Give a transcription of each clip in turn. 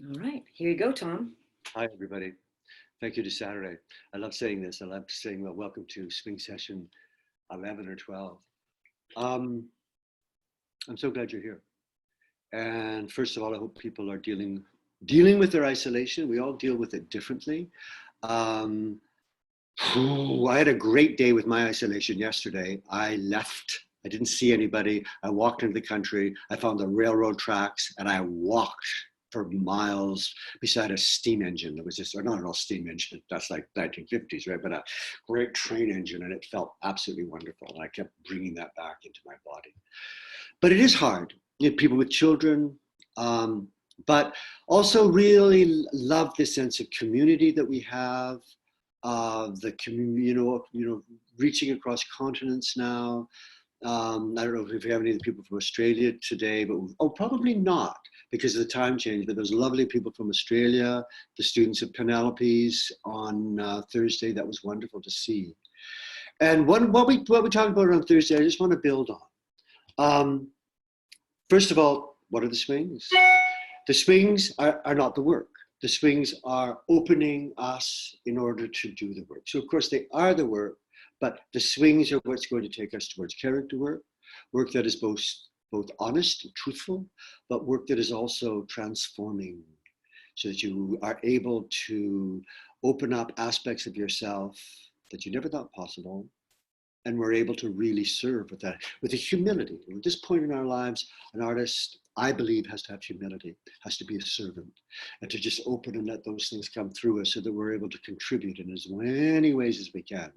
All right, here you go, Tom. Hi, everybody. Thank you to Saturday. I love saying this. I love saying, well, welcome to swing session 11 or 12. Um, I'm so glad you're here. And first of all, I hope people are dealing with their isolation. We all deal with it differently. Um, I had a great day with my isolation yesterday. I left. I didn't see anybody. I walked into the country. I found the railroad tracks and I walked for miles beside a steam engine that was just, or not an all steam engine, that's like 1950s, right? But a great train engine, and it felt absolutely wonderful. And I kept bringing that back into my body. But it is hard. You know, people with children, um, but also really love this sense of community that we have, the community, reaching across continents now. I don't know if we have any of the people from Australia today, but probably not because of the time change. But there's lovely people from Australia, the students of Penelope's on Thursday. That was wonderful to see. And what we talked about on Thursday, I just want to build on. Um, First of all, what are the swings? The swings are not the work. The swings are opening us in order to do the work. So, of course, they are the work, but the swings are what's going to take us towards character work, work that is both honest and truthful, but work that is also transforming so that you are able to open up aspects of yourself that you never thought possible, and we're able to really serve with that, with a humility. At this point in our lives, an artist, I believe, has to have humility, has to be a servant, and to just open and let those things come through us so that we're able to contribute in as many ways as we can.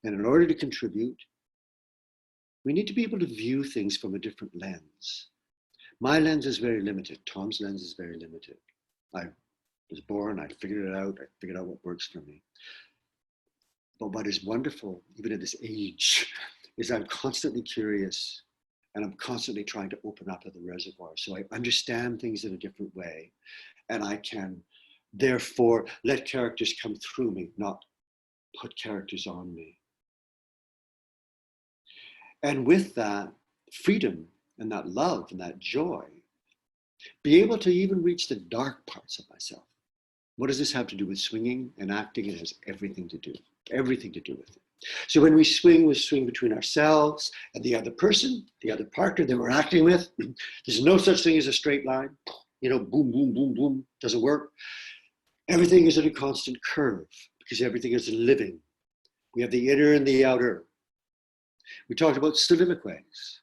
And in order to contribute, we need to be able to view things from a different lens. My lens is very limited. Tom's lens is very limited. I was born, I figured it out, I figured out what works for me. But what is wonderful, even at this age, is I'm constantly curious and I'm constantly trying to open up to the reservoir. So I understand things in a different way. And I can therefore let characters come through me, not put characters on me. And with that freedom and that love and that joy, be able to even reach the dark parts of myself. What does this have to do with swinging and acting? It has everything to do with it. So when we swing between ourselves and the other person, the other partner that we're acting with. There's no such thing as a straight line. Boom, boom, boom, boom, doesn't work. Everything is at a constant curve because everything is living. We have the inner and the outer. We talked about soliloquies.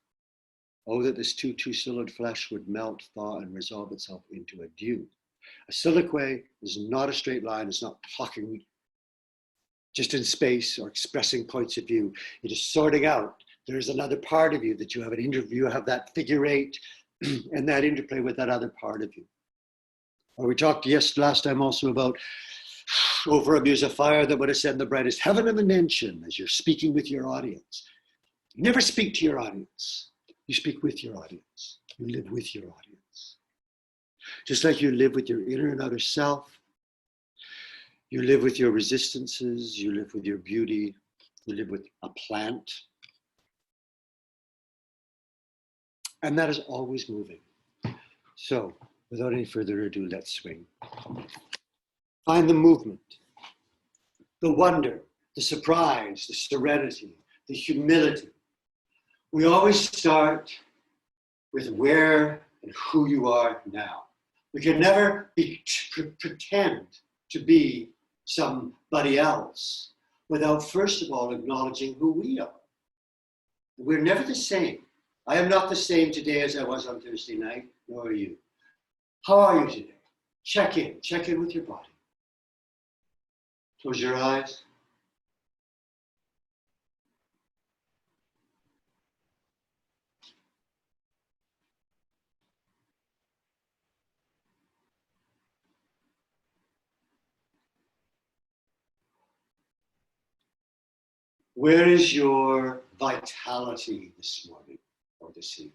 Oh, that this two-solid flesh would melt, thaw, and resolve itself into a dew. A soliloquy is not a straight line. It's not talking just in space or expressing points of view. It is sorting out. There's another part of you that you have an interview, have that figure eight and that interplay with that other part of you. Or we talked last time also about over a muse of fire that would ascend the brightest heaven of a mention as you're speaking with your audience. You never speak to your audience. You speak with your audience. You live with your audience. Just like you live with your inner and outer self, you live with your resistances, you live with your beauty, you live with a plant. And that is always moving. So, without any further ado, let's swing. Find the movement, the wonder, the surprise, the serenity, the humility. We always start with where and who you are now. We can never pretend to be somebody else without first of all acknowledging who we are. We're never the same. I am not the same today as I was on Thursday night, nor are you. How are you today? Check in with your body. Close your eyes. Where is your vitality this morning or this evening?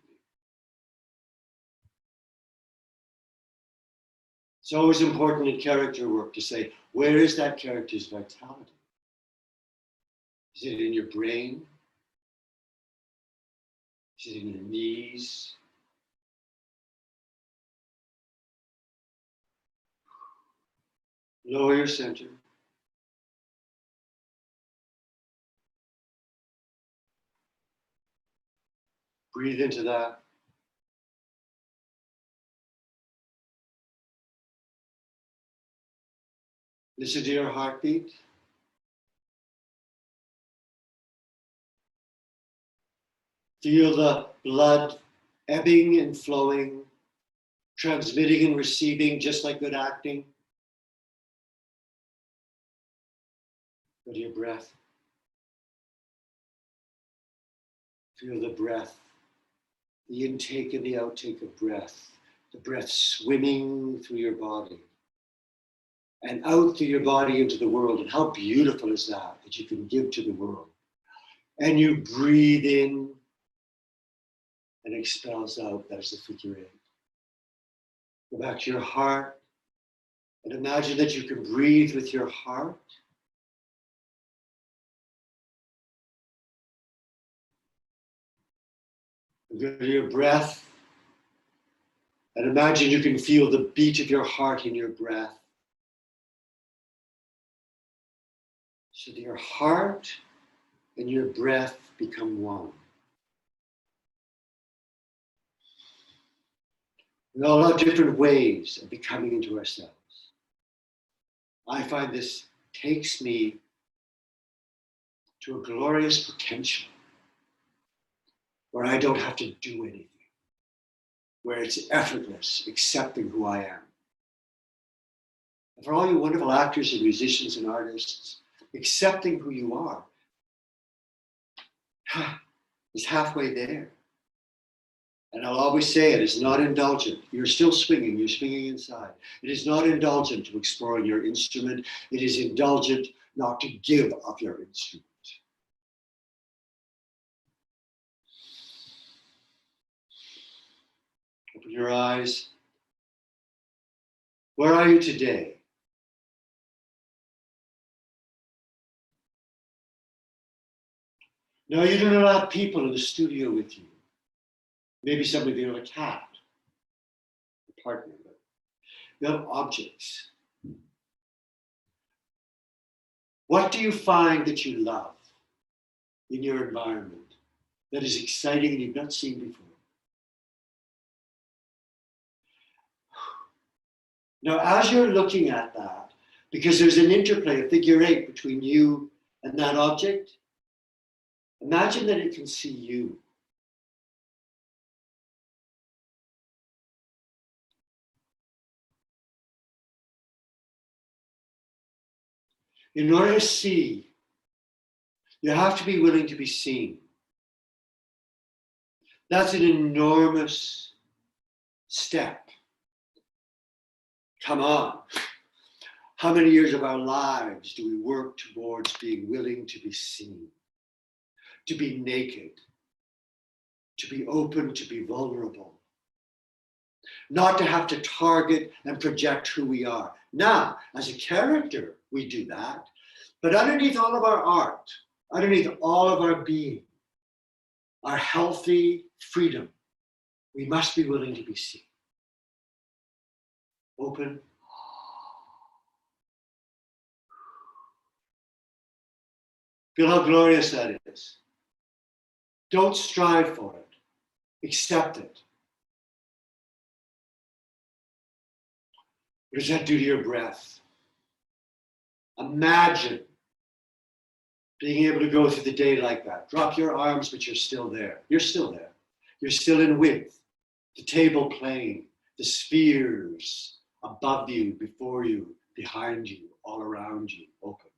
It's always important in character work to say, where is that character's vitality? Is it in your brain? Is it in your knees? Lower your center. Breathe into that. Listen to your heartbeat. Feel the blood ebbing and flowing, transmitting and receiving, just like good acting. Go to your breath. Feel the breath, the intake and the outtake of breath, the breath swimming through your body and out through your body into the world. And how beautiful is that, that you can give to the world. And you breathe in and expels out. That's the figure eight. Go back to your heart and imagine that you can breathe with your heart. Go to your breath and imagine you can feel the beat of your heart in your breath. So that your heart and your breath become one. We all have different ways of becoming into ourselves. I find this takes me to a glorious potential where I don't have to do anything, where it's effortless, accepting who I am. And for all you wonderful actors and musicians and artists, accepting who you are is halfway there. And I'll always say it is not indulgent. You're still swinging, you're swinging inside. It is not indulgent to exploring your instrument. It is indulgent not to give up your instrument. Open your eyes. Where are you today? Now, you do not have people in the studio with you. Maybe some of you have a cat, a partner, but you have objects. What do you find that you love in your environment that is exciting and you've not seen before? Now, as you're looking at that, because there's an interplay, a figure eight between you and that object, imagine that it can see you. In order to see, you have to be willing to be seen. That's an enormous step. Come on. How many years of our lives do we work towards being willing to be seen, to be naked, to be open, to be vulnerable, not to have to target and project who we are? Now, as a character, we do that, but underneath all of our art, underneath all of our being, our healthy freedom, we must be willing to be seen. Open. Feel how glorious that is. Don't strive for it. Accept it. What does that do to your breath? Imagine being able to go through the day like that. Drop your arms, but you're still there. You're still there. You're still in width. The table plane, the spheres above you, before you, behind you, all around you, open.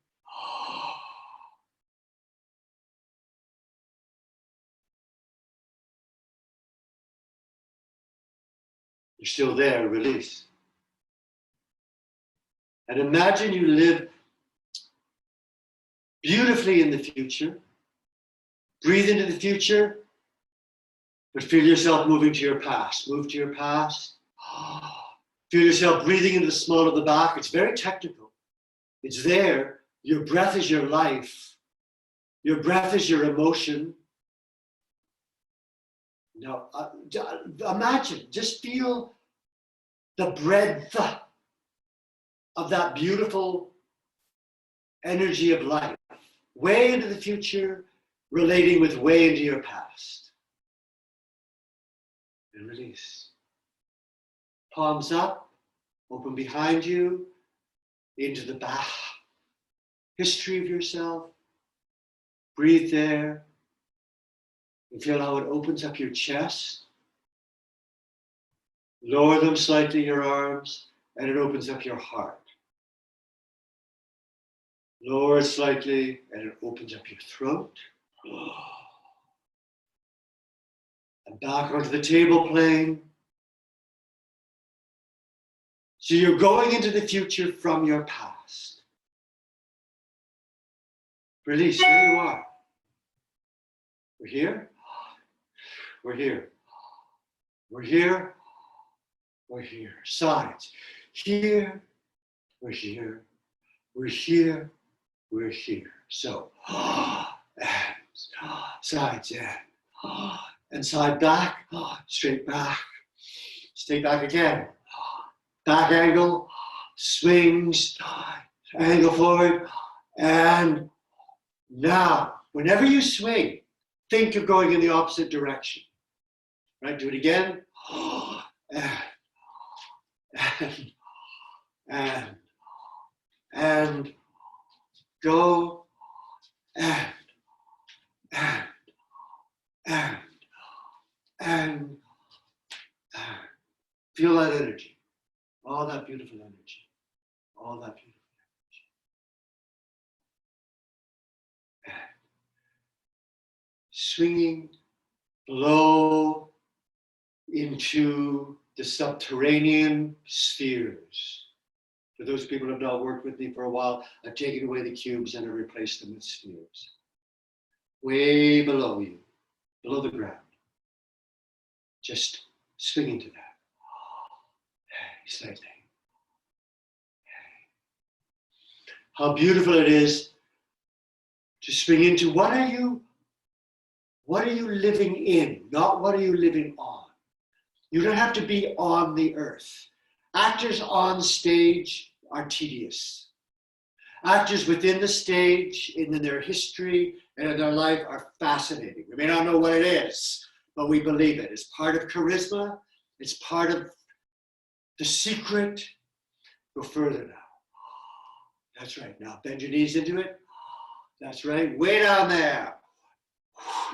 You're still there, release. And imagine you live beautifully in the future. Breathe into the future, but feel yourself moving to your past. Move to your past. Feel yourself breathing into the small of the back. It's very technical. It's there. Your breath is your life. Your breath is your emotion. Now, imagine, just feel the breadth of that beautiful energy of life, way into the future, relating with way into your past. And release. Palms up, open behind you, into the back history of yourself. Breathe there. And feel how it opens up your chest. Lower them slightly, your arms, and it opens up your heart. Lower it slightly, and it opens up your throat. And back onto the table plane. So you're going into the future from your past. Release, there you are. We're here. We're here. We're here. We're here. Sides. Here. We're here. We're here. We're here. So, and sides in. And side back. Straight back. Stay back again. Back angle. Swings. Angle forward. And now, whenever you swing, think you're going in the opposite direction. Right? Do it again. And go and feel that energy, all that beautiful energy, all that beautiful energy. And swinging below into the subterranean spheres. For those people who have not worked with me for a while, I've taken away the cubes and I've replaced them with spheres. Way below you, below the ground. Just swing into that. Slightly. How beautiful it is to swing into what are you living in, not what are you living on. You don't have to be on the earth. Actors on stage are tedious. Actors within the stage, in their history and in their life are fascinating. We may not know what it is, but we believe it. It's part of charisma. It's part of the secret. Go further now. That's right. Now bend your knees into it. That's right. Way down there.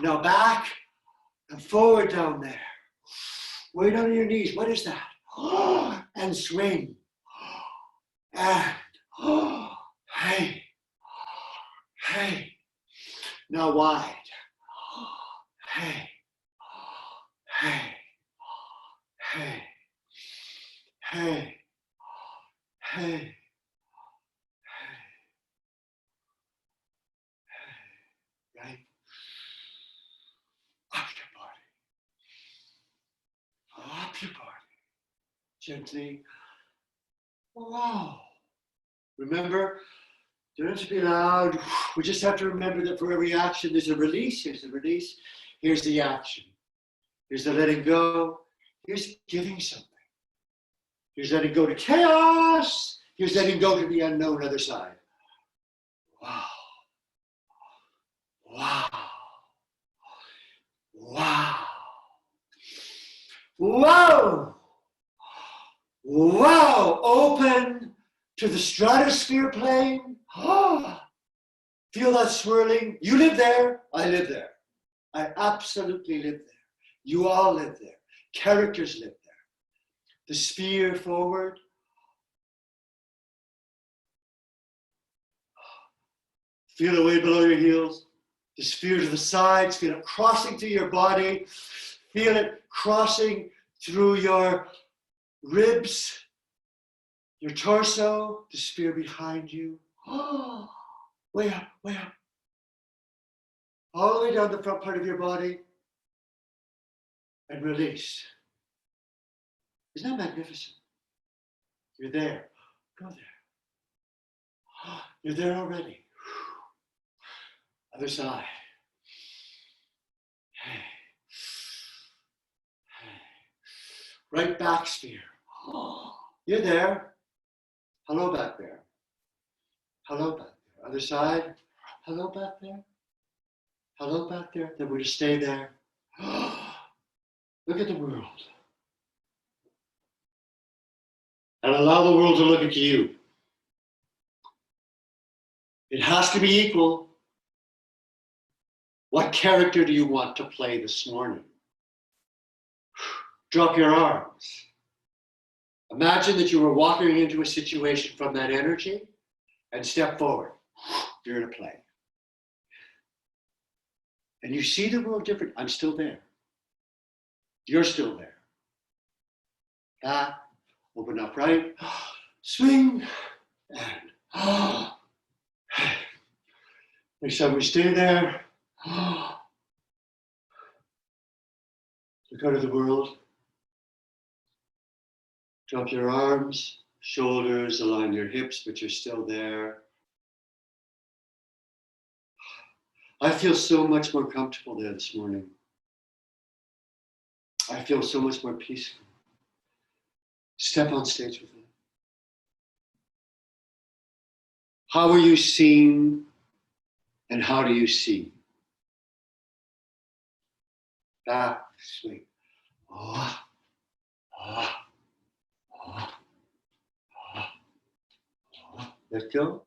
Now back and forward down there. Way down on your knees. What is that? And swing. And hey. Hey. Now wide. Hey. Hey. Hey. Hey. Hey. Right? Up your body. Up your body. Gently. Wow. Remember, don't have to be loud. We just have to remember that for every action, there's a release. Here's the release. Here's the action. Here's the letting go. Here's giving something. Here's letting go to chaos. Here's letting go to the unknown other side. Wow. Wow. Wow. Whoa. Wow. Open to the stratosphere plane. Feel that swirling. You live there. I live there. I absolutely live there. You all live there. Characters live there. The sphere forward. Feel it way below your heels. The sphere to the sides. Feel it crossing through your body. Feel it crossing through your ribs, your torso, the sphere behind you. Way up, way up. All the way down the front part of your body. And release. Isn't that magnificent? You're there. Go there. You're there already. Other side. Right back sphere. You're there. Hello back there. Hello back there. Other side. Hello back there. Hello back there. Then we're to stay there. Look at the world. And allow the world to look at you. It has to be equal. What character do you want to play this morning? Drop your arms. Imagine that you were walking into a situation from that energy and step forward. You're in a play. And you see the world different. I'm still there. You're still there. Back, open up right, swing, and next time we stay there, look out at the world. Drop your arms, shoulders, align your hips, but you're still there. I feel so much more comfortable there this morning. I feel so much more peaceful. Step on stage with me. How are you seen and how do you see? Back, swing. Oh, oh, oh, oh, oh. Let go.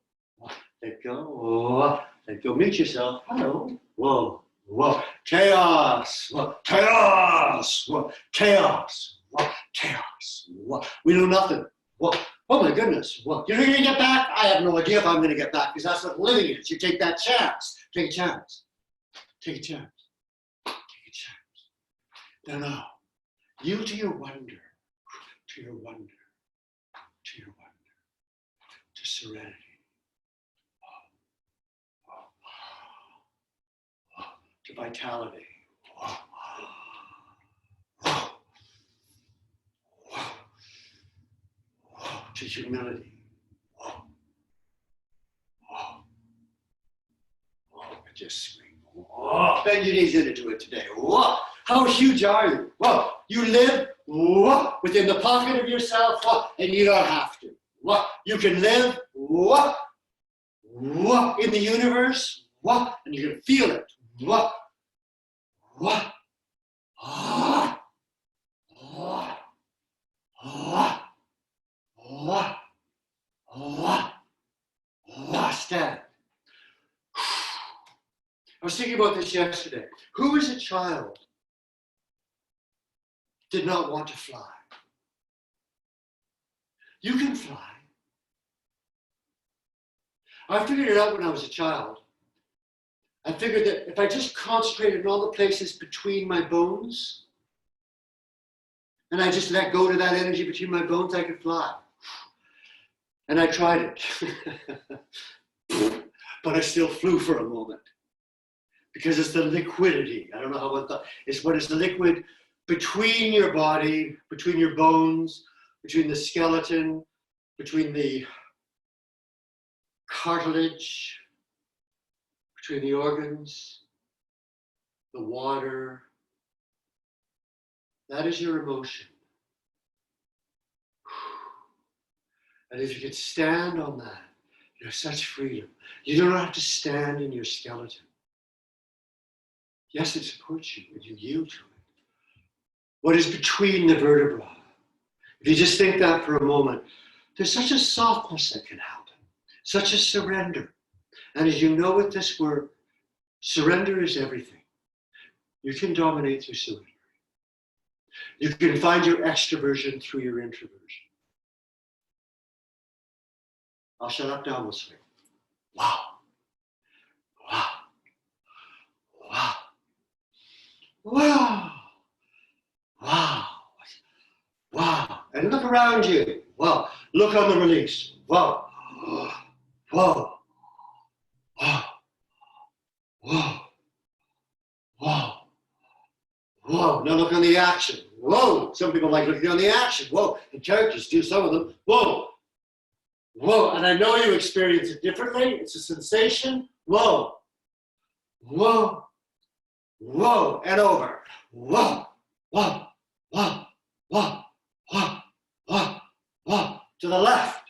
Let go. Oh, let go. Meet yourself. Hello. Whoa. Whoa. Chaos. Whoa. Chaos. Whoa. Chaos. Whoa. Chaos. Whoa. We know nothing. Whoa. Oh my goodness. Whoa. You're going to get back? I have no idea if I'm going to get back because that's what living is. You take that chance. Take a chance. Take a chance. Take a chance. No. You to your wonder. To your wonder. To your wonder. To serenity. To vitality. To humility. Just swing. Bend your knees into it today. How huge are you? You live within the pocket of yourself, and you don't have to. You can live in the universe, and you can feel it. Stand. I was thinking about this yesterday. Who as a child did not want to fly? You can fly. I figured it out when I was a child. I figured that if I just concentrated on all the places between my bones, and I just let go to that energy between my bones, I could fly. And I tried it. But I still flew for a moment. Because it's the liquidity. I don't know how I thought. It's what is the liquid between your body, between your bones, between the skeleton, between the cartilage, between the organs, the water. That is your emotion. And if you could stand on that, you have such freedom. You don't have to stand in your skeleton. Yes, it supports you, but you yield to it. What is between the vertebrae? If you just think that for a moment, there's such a softness that can happen, such a surrender. And as you know with this word, surrender is everything. You can dominate through surrender. You can find your extroversion through your introversion. I'll shut up now, we'll swing. Wow. Wow. Wow. Wow. Wow. Wow. And look around you. Wow. Look on the release. Whoa. Whoa. Whoa. Whoa. Whoa. Whoa. Now look on the action. Whoa. Some people like looking on the action. Whoa. The characters do, some of them. Whoa. Whoa. And I know you experience it differently. It's a sensation. Whoa. Whoa. Whoa. And over. Whoa. Whoa. Whoa. Whoa. Whoa. Whoa. Whoa. To the left.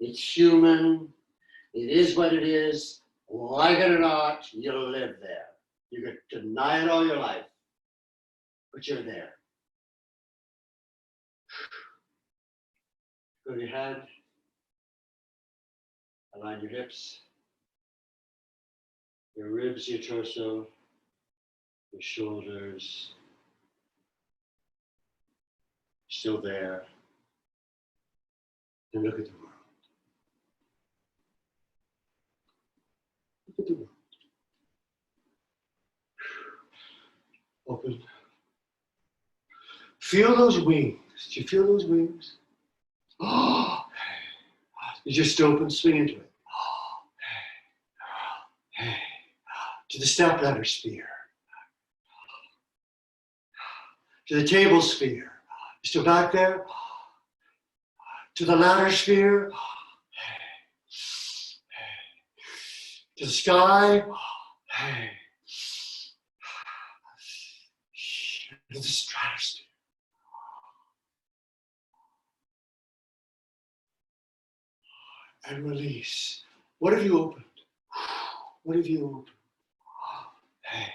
It's human. It is what it is. Like it or not, you'll live there. You could deny it all your life, but you're there. Go to your head. Align your hips, your ribs, your torso, your shoulders. Still there. And look at the world. Look at the world. Open. Feel those wings. Do you feel those wings? Oh, you just open, swing into it. To the step ladder sphere. To the table sphere. You still back there? To the ladder sphere. To the sky. To the stratosphere. And release. What have you opened? What have you opened? Hey.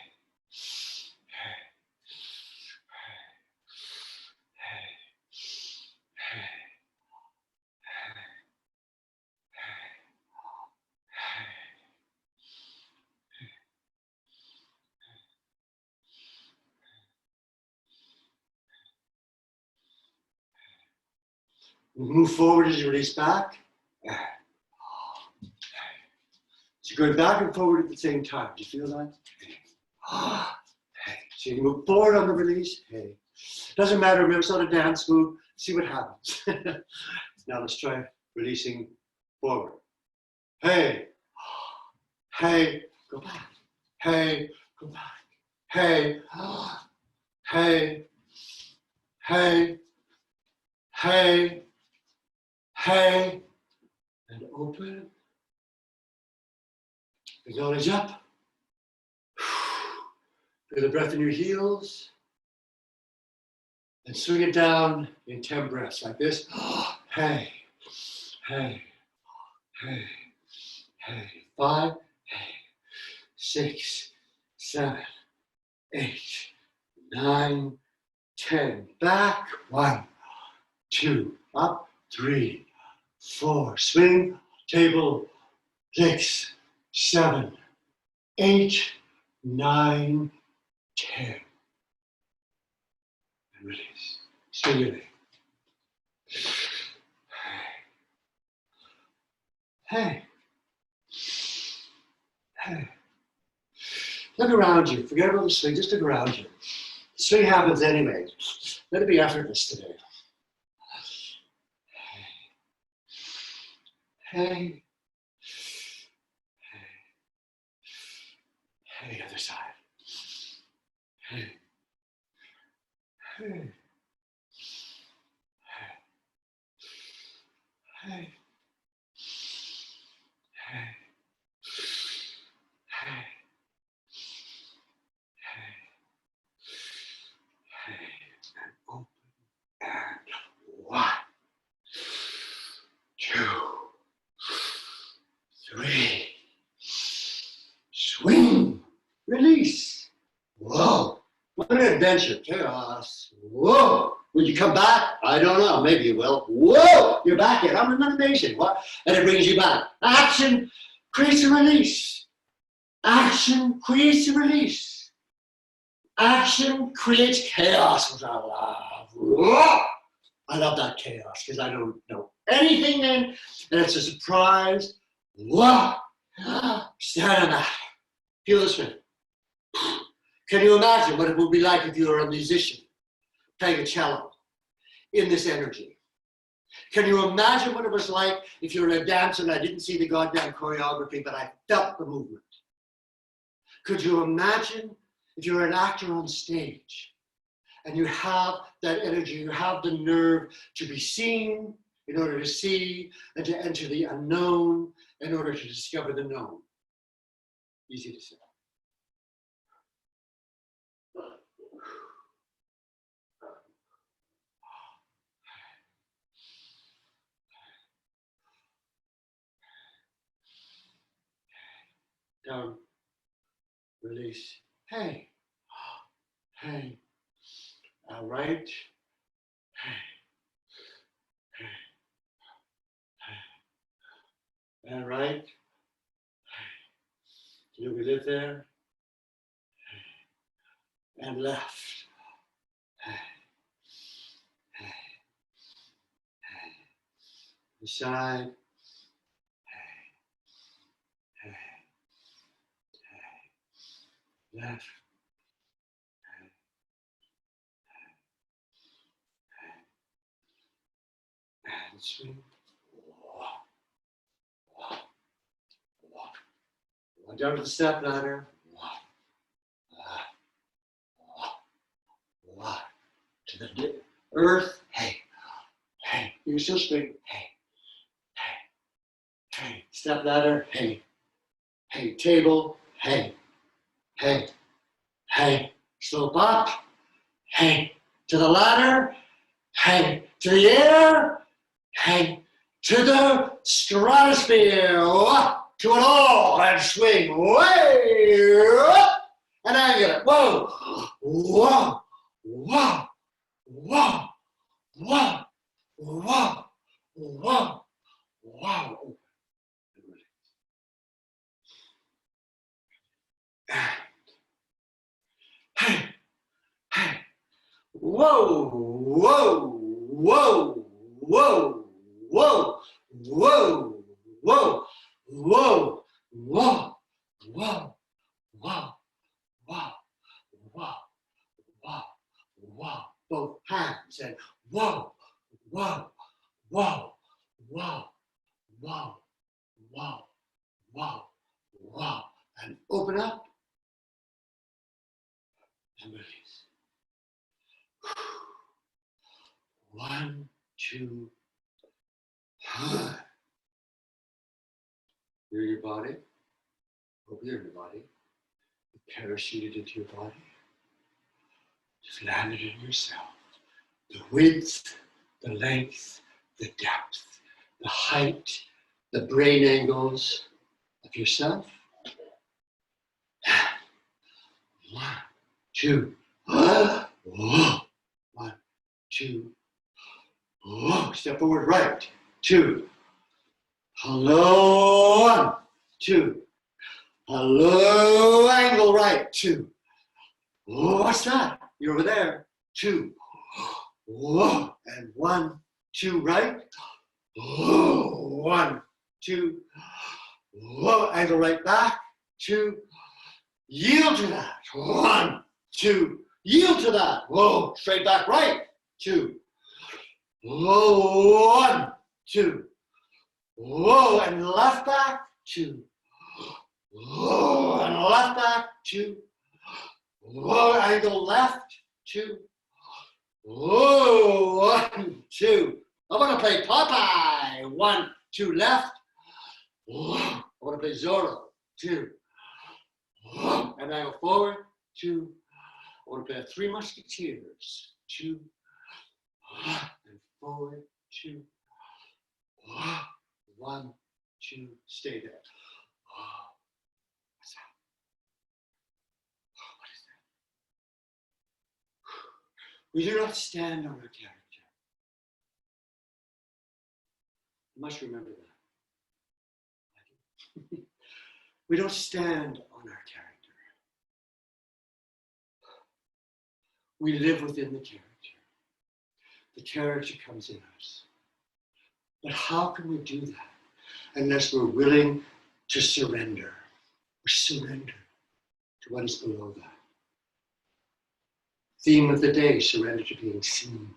Move forward as you release back. So you're going back and forward at the same time. Do you feel that? So you move forward on the release. Hey. Doesn't matter, remember, it's not a dance move. See what happens. Now let's try releasing forward. Hey. Hey. Go back. Hey. Go back. Hey. Hey. Hey. Hey. Hey. And open. Acknowledge up. Feel the breath in your heels. And swing it down in 10 breaths like this. Hey, hey, hey, hey. 5, hey, 6, 7, 8, 9, 10. Back. 1, 2, up. 3, 4. Swing. Table. 6, 7, 8, 9, 10. And release. Swing your leg. Hey. Hey. Look around you. Forget about the swing. Just look around you. The swing happens anyway. Let it be effortless today. Hey. Hey, other side. Hey. Hey. Hey. Hey. Hey. Hey. And open. And 1, 2, 3. Swing. Release. Whoa. What an adventure. Chaos. Whoa. Will you come back? I don't know. Maybe you will. Whoa. You're back yet. I'm amazing. What? And it brings you back. Action creates a release. Action creates a release. Action creates chaos, which I love. Whoa. I love that chaos because I don't know anything then. And it's a surprise. Whoa. Stand on that. Feel this one. Can you imagine what it would be like if you were a musician playing a cello in this energy? Can you imagine what it was like if you were a dancer and I didn't see the goddamn choreography, but I felt the movement? Could you imagine if you were an actor on stage and you have that energy, you have the nerve to be seen in order to see and to enter the unknown in order to discover the known? Easy to say. Down. Release. Hey. Hey. Right. Hey. Hey. And right. Hey. Can you live there? Hey. And left. Hey. Hey. Hey. The side. Hey. Hey. Hey. Left. Hey. Hey. And swing. Down to the step ladder. To the earth. Hey. Hey. You're still straight. Hey. Hey. Hey. Step ladder. Hey. Hey. Table. Hey. Hey. Hey. Slope up. Hey. To the ladder. Hey. To the air. Hey. To the stratosphere. To it all and swing way up and angle it. Whoa, whoa, whoa, whoa, whoa, whoa, whoa, whoa. Hey, hey, whoa, whoa, whoa, whoa, whoa, whoa, whoa. Whoa, whoa, whoa, whoa, whoa, whoa, whoa, whoa. Both hands and whoa, whoa, whoa, whoa, whoa, whoa, whoa, whoa. And open up and release. 1, 2, You're your body. Hope you're your body. You parachuted into your body. Just landed in yourself. The width, the length, the depth, the height, the brain angles of yourself. 1, 2. 1, 2. Step forward, right. 2. Hello, 1, 2. Hello, angle right, 2. What's that? You're over there, 2. And 1, 2, right. 1, 2. Angle right back, 2. Yield to that. 1, 2. Yield to that. Whoa, straight back right, 2. 1, 2. Whoa, and left back, 2. Whoa, and left back, 2. Whoa, angle left, 2. Whoa, 1, 2. I want to play Popeye. 1, 2, left. Whoa, I want to play Zorro. 2. Whoa, and angle forward, 2. I want to play Three Musketeers. 2. And forward, 2. 1, 2, stay there. What's that? What is that? We do not stand on our character. You must remember that. We don't stand on our character. We live within the character. The character comes in us. But how can we do that unless we're willing to surrender? We surrender to what is below that. Theme of the day, surrender to being seen.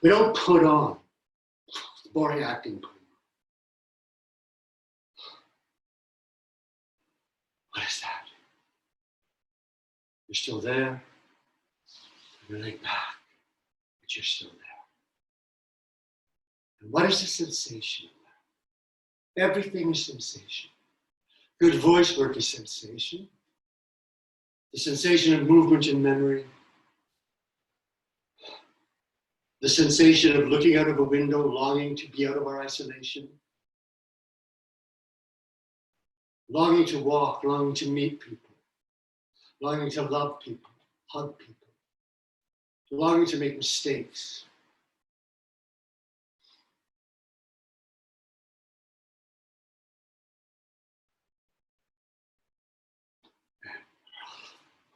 We don't put on boring acting queen. What is that? You're still there. You're laid back, but you're still there. And what is the sensation of that? Everything is sensation. Good voice work is sensation. The sensation of movement and memory. The sensation of looking out of a window, longing to be out of our isolation. longing to walk, longing to meet people, longing to love people, hug people, longing to make mistakes.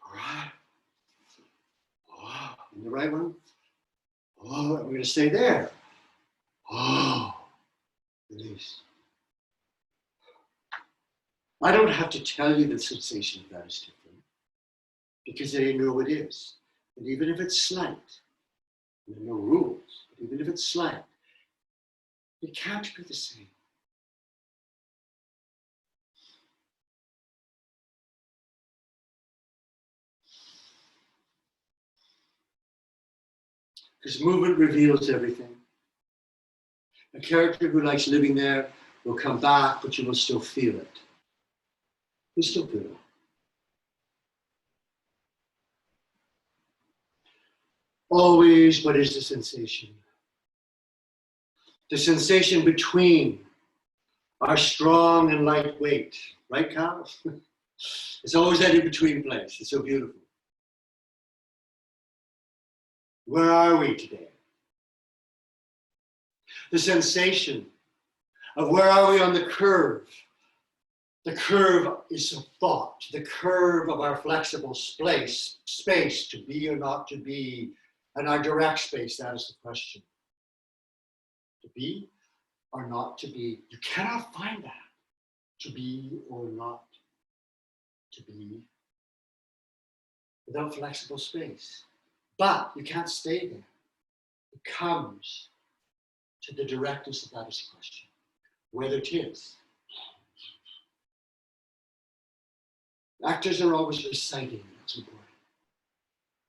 All right. Oh, and the right one. Oh, we're going to stay there. Oh, release. I don't have to tell you the sensation of that is different, because they know it is. And even if it's slight, there are no rules, but even if it's slight, it can't be the same. Because movement reveals everything. A character who likes living there will come back, but you will still feel it. You still feel it. Always, what is the sensation? The sensation between our strong and lightweight. Right, Carl? It's always that in-between place. It's so beautiful. Where are we today? The sensation of where are we on the curve? The curve is a thought. The curve of our flexible space to be or not to be, and our direct space, that is the question. To be or not to be. You cannot find that. To be or not to be without flexible space. But you can't stay there. It comes to the directness of that is the question. Whether it is. Actors are always reciting, that's important.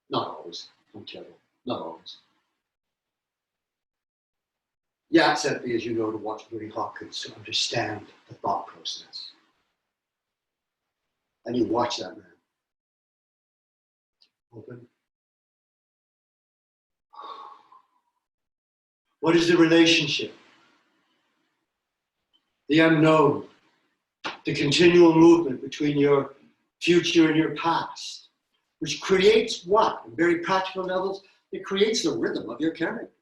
Not always, I'm terrible, not always. Yat-Bentley, as you know, to watch Bernie Hawkins to understand the thought process. And you watch that man. Open. What is the relationship? The unknown, the continual movement between your future and your past, which creates what? On very practical levels, it creates the rhythm of your character.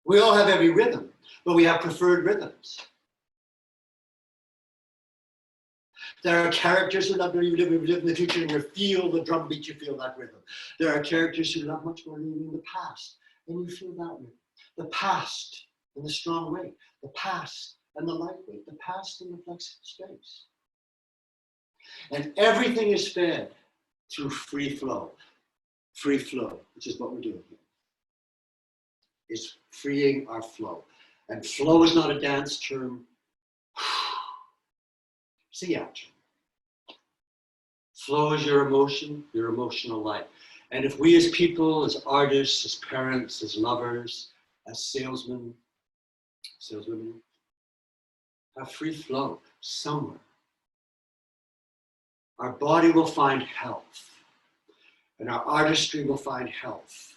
We all have every rhythm, but we have preferred rhythms. There are characters who love to live in the future and you feel the drum beat, you feel that rhythm. There are characters who love much more living in the past, and you feel that rhythm. The past in the strong way, the past and the lightweight, the past in the flexible space. And everything is fed through free flow. Free flow, which is what we're doing here. Is freeing our flow. And flow is not a dance term. It's a yacht term. Flow is your emotion, your emotional life. And if we as people, as artists, as parents, as lovers, as saleswomen, have free flow somewhere, our body will find health, and our artistry will find health,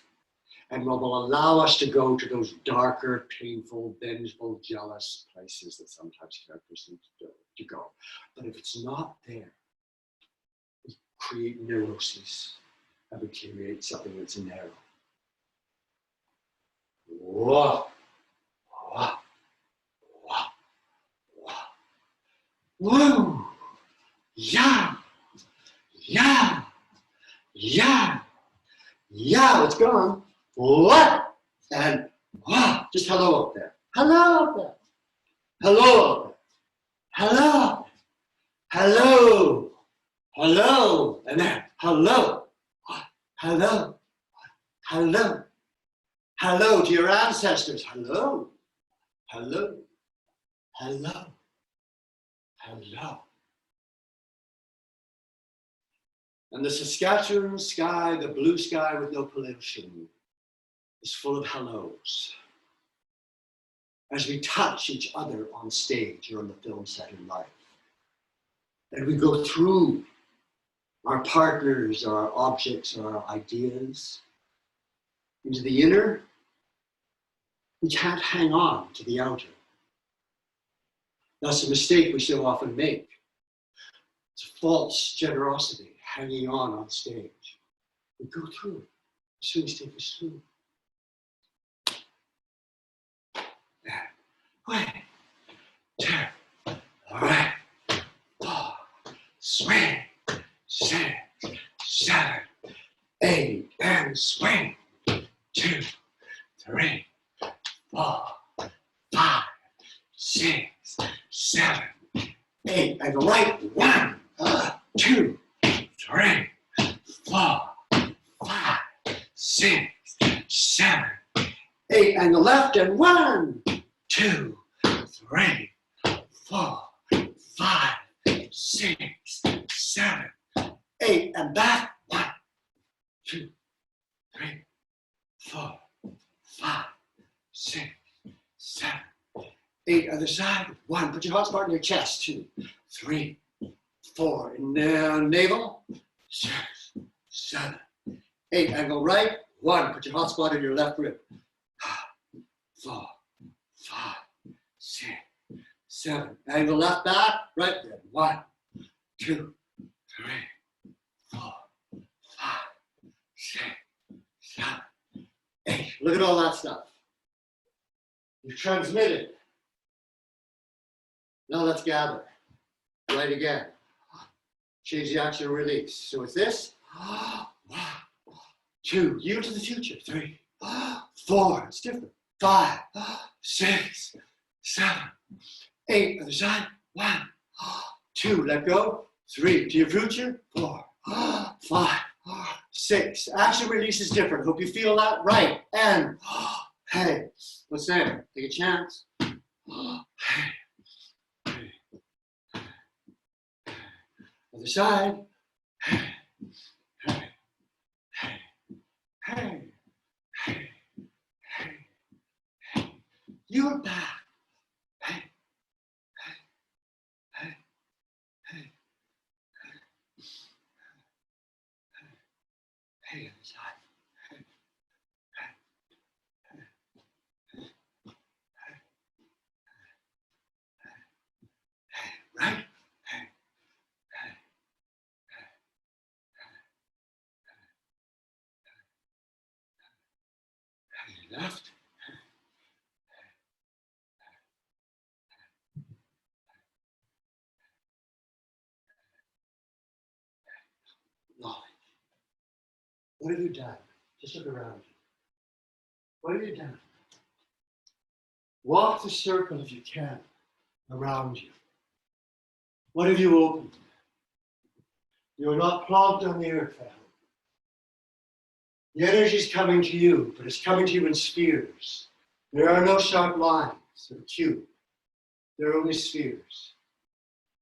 and will allow us to go to those darker, painful, vengeful, jealous places that sometimes characters need to go. But if it's not there, we create neuroses, and we create something that's narrow. Whoa. Whoa. Whoa. Whoa. Woo. Yeah. Yeah. Yeah. Yeah. It's gone. What? And wow. Just hello up there. Hello up there. Hello up there. Hello. Hello. Hello. And then hello. Hello. Hello. Hello to your ancestors. Hello. Hello. Hello. Hello. And the Saskatchewan sky, the blue sky with no pollution, is full of hellos. As we touch each other on stage or on the film set in life. And we go through our partners, or our objects, or our ideas into the inner. We can't hang on to the outer. That's a mistake we so often make. It's a false generosity hanging on stage. We go through it. The swings take us through. One, two, three, four, swing, 6, 7, 8, and swing. 2, 3, 4, 5, 6, 7, 8, and the right. 1, 2, 3, 4, 5, 6, 7, 8, and the left, and 1, 2, 3, 4, 5, 6, 7, 8, and back. 1, 2, 3, 4, 5, 6, 7, 8. Other side. 1. Put your hotspot in your chest. 2, 3, 4. And down navel. 6, 7, 8. Angle right. 1. Put your hotspot in your left rib. 4, 5, 6, 7. Angle left back. Right rib. 1, 2, 3, 4, 5, 6, 7, 8. Look at all that stuff. You've transmitted. Now let's gather. Right again. Change the action and release. So it's this. 1, 2. Yield to the future. 3, 4. It's different. 5, 6, 7, 8. Other side. 1, 2. Let go. 3. To your future. 4, 5, 6. Action release is different. Hope you feel that. Right. And hey. What's there? Take a chance. Hey. Other side. Hey. Hey. Hey. Hey. Hey. Hey. Hey. You're back. Hey. Hey. Hey. Hey. Hey. Other side. Hey. Hey. Hey. Right? Hey. Hey. Hey. Left. Knowledge. What have you done? Just look around you. What have you done? Walk the circle if you can around you. What have you opened? You are not plonked on the earth, I hope. The energy is coming to you, but it's coming to you in spheres. There are no sharp lines of a cube. There are only spheres.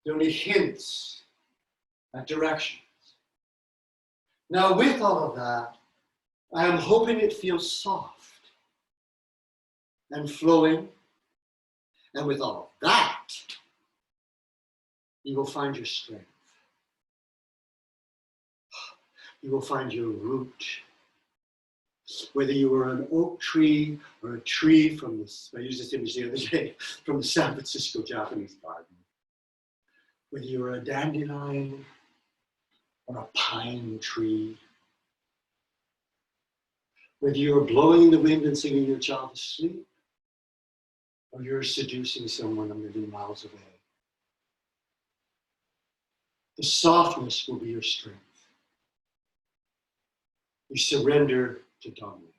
There are only hints at directions. Now, with all of that, I am hoping it feels soft and flowing. And with all of that, you will find your strength. You will find your root. Whether you were an oak tree or a tree from this, I used this image the other day, from the San Francisco Japanese garden. Whether you were a dandelion or a pine tree. Whether you were blowing in the wind and singing your child to sleep, or you're seducing someone a million miles away. The softness will be your strength. You surrender to dominate.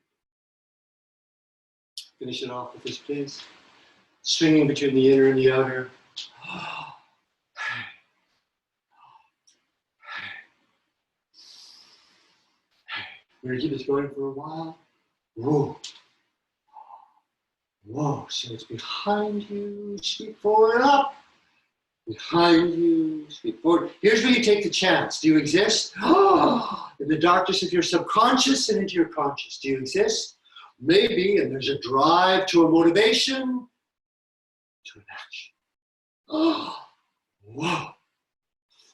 Finish it off with this, please. Swinging between the inner and the outer. We're going to keep this going for a while. Whoa. Whoa. So it's behind you, sweep forward and up. Behind you, sweep forward. Here's where you take the chance. Do you exist? In the darkness of your subconscious and into your conscious. Do you exist? Maybe, and there's a drive to a motivation, to an action. Whoa.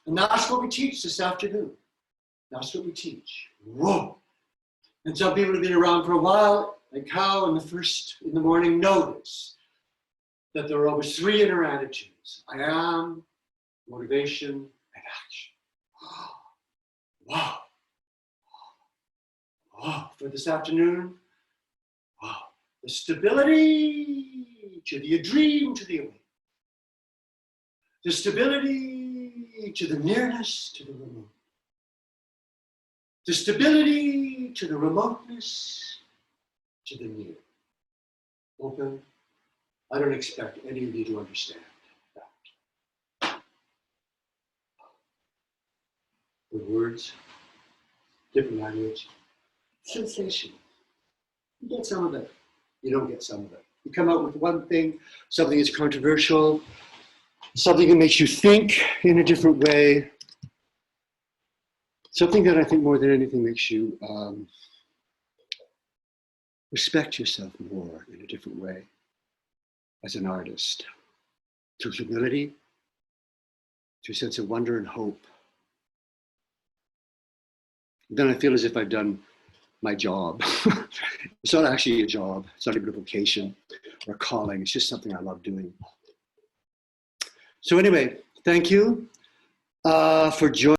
And that's what we teach this afternoon. That's what we teach. Whoa. And some people have been around for a while, like how in the morning notice that there are always three inner attitudes: I am, motivation, and action. Wow. Wow. For this afternoon, wow. The stability to the dream to the awakening. The stability to the nearness to the remote. The stability to the remoteness to the near. Open. I don't expect any of you to understand that. The words, different language, sensation. You get some of it. You don't get some of it. You come out with one thing, something that's controversial, something that makes you think in a different way, something that I think more than anything makes you respect yourself more in a different way as an artist, through humility, through a sense of wonder and hope. Then I feel as if I've done my job. It's not actually a job. It's not even a vocation or a calling. It's just something I love doing. So anyway, thank you for joining.